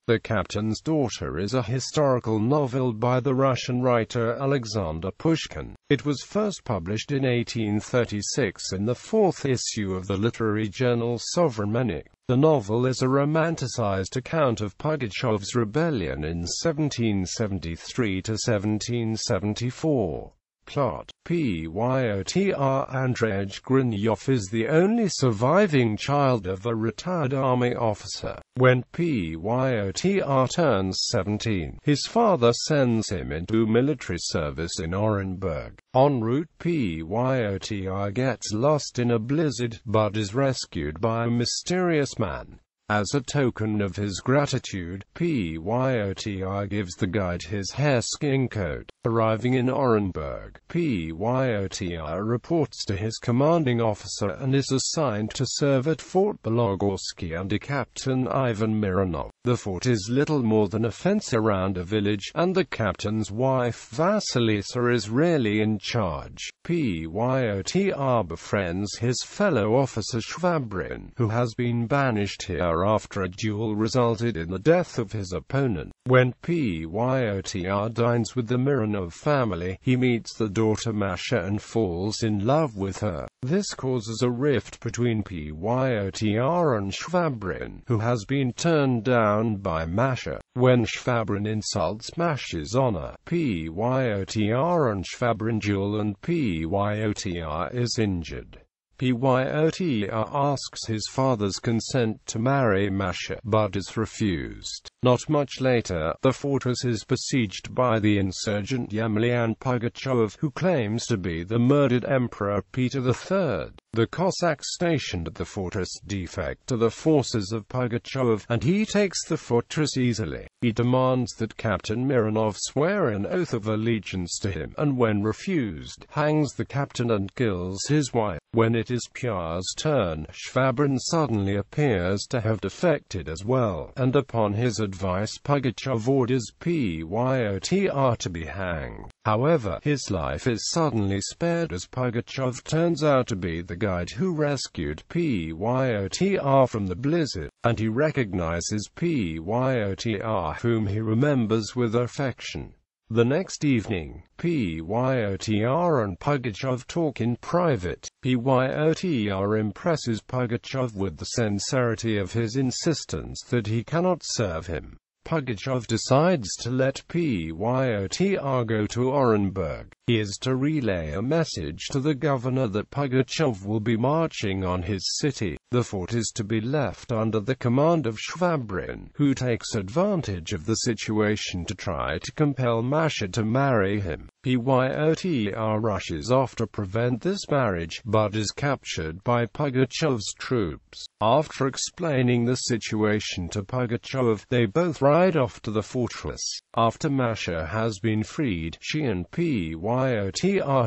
The Captain's Daughter is a historical novel by the Russian writer Alexander Pushkin. It was first published in 1836 in the fourth issue of the literary journal Sovremennik. The novel is a romanticized account of Pugachev's rebellion in 1773 to 1774. Plot: Pyotr Andreyevich Grinev is the only surviving child of a retired army officer. When Pyotr turns 17, his father sends him into military service in Orenburg. En route, Pyotr gets lost in a blizzard, but is rescued by a mysterious man. As a token of his gratitude, Pyotr gives the guide his hareskin coat. Arriving in Orenburg, Pyotr reports to his commanding officer and is assigned to serve at Fort Belogorsky under Captain Ivan Mironov. The fort is little more than a fence around a village, and the captain's wife Vasilisa is rarely in charge. Pyotr befriends his fellow officer Shvabrin, who has been banished here after a duel resulted in the death of his opponent. When Pyotr dines with the Mironov family, he meets the daughter Masha and falls in love with her. This causes a rift between Pyotr and Shvabrin, who has been turned down by Masha. When Shvabrin insults Masha's honor, Pyotr and Shvabrin duel and Pyotr is injured. Pyotr asks his father's consent to marry Masha, but is refused. Not much later, the fortress is besieged by the insurgent Yemelyan Pugachev, who claims to be the murdered Emperor Peter III. The Cossacks stationed at the fortress defect to the forces of Pugachev, and he takes the fortress easily. He demands that Captain Mironov swear an oath of allegiance to him, and when refused, hangs the captain and kills his wife. When it is Pyot's turn, Shvabrin suddenly appears to have defected as well, and upon his advice Pugachev orders Pyotr to be hanged. However, his life is suddenly spared as Pugachev turns out to be the guide who rescued Pyotr from the blizzard, and he recognizes Pyotr, whom he remembers with affection. The next evening, Pyotr and Pugachev talk in private. Pyotr impresses Pugachev with the sincerity of his insistence that he cannot serve him. Pugachev decides to let Pyotr go to Orenburg. He is to relay a message to the governor that Pugachev will be marching on his city. The fort is to be left under the command of Shvabrin, who takes advantage of the situation to try to compel Masha to marry him. Pyotr rushes off to prevent this marriage, but is captured by Pugachev's troops. After explaining the situation to Pugachev, they both ride off to the fortress. After Masha has been freed, she and Pyotr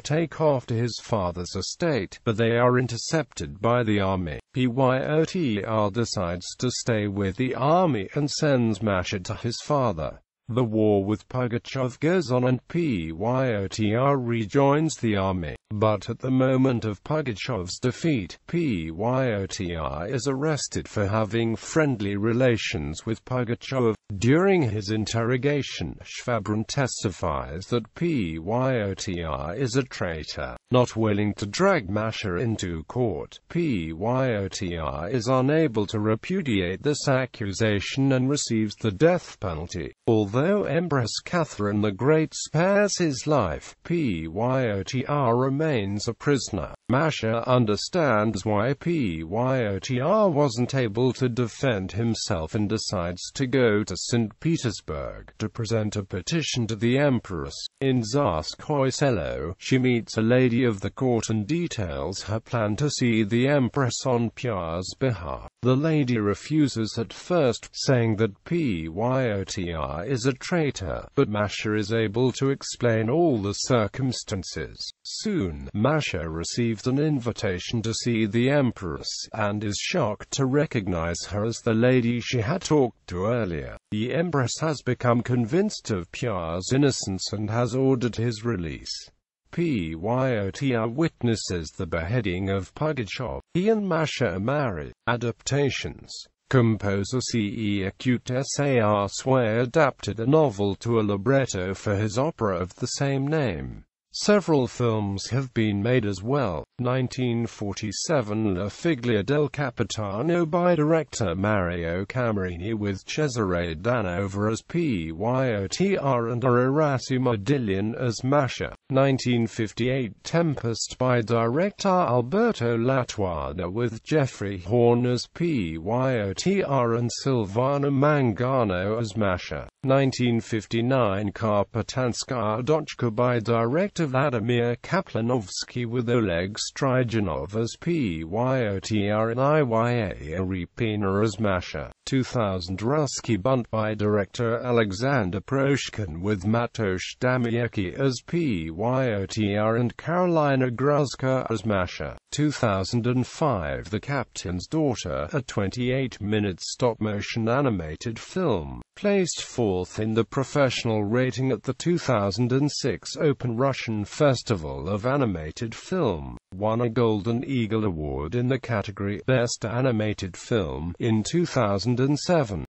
take off to his father's estate, but they are intercepted by the army. Pyotr decides to stay with the army and sends Masha to his father. The war with Pugachev goes on and Pyotr rejoins the army. But at the moment of Pugachev's defeat, Pyotr is arrested for having friendly relations with Pugachev. During his interrogation, Shvabrin testifies that Pyotr is a traitor. Not willing to drag Masha into court, Pyotr is unable to repudiate this accusation and receives the death penalty. Although Empress Catherine the Great spares his life, Pyotr remains a prisoner. Masha understands why Pyotr wasn't able to defend himself and decides to go to Saint Petersburg to present a petition to the Empress. In Tsarskoye Selo, she meets a lady of the court and details her plan to see the Empress on Pyot's behalf. The lady refuses at first, saying that Pyotr is a traitor, but Masha is able to explain all the circumstances. Soon, Masha receives an invitation to see the Empress, and is shocked to recognize her as the lady she had talked to earlier. The Empress has become convinced of Pyot's innocence and has ordered his release. Pyotr witnesses the beheading of Pugachev. He and Masha marry. Adaptations Composer Pugachev Sway adapted a novel to a libretto for his opera of the same name. Several films have been made as well. 1947 La Figlia del Capitano by director Mario Camerini with Cesare Danova as Pyotr and Erasimo Dillon as Masha. 1958 Tempest by director Alberto Lattuada with Jeffrey Horn as Pyotr and Silvana Mangano as Masha. 1959 Karpatanskaya Dochka by director Vladimir Kaplanovsky with Oleg Strijanov as Pyotr and Iya Aripina as Masha. 2000 Ruski Bunt by director Alexander Pushkin with Matosh Damiecki as Pyotr and Karolina Gruzka as Masha. 2005 The Captain's Daughter, a 28-minute stop-motion animated film, placed fourth in the professional rating at the 2006 Open Russian Festival of Animated Film, won a Golden Eagle Award in the category Best Animated Film in 2007.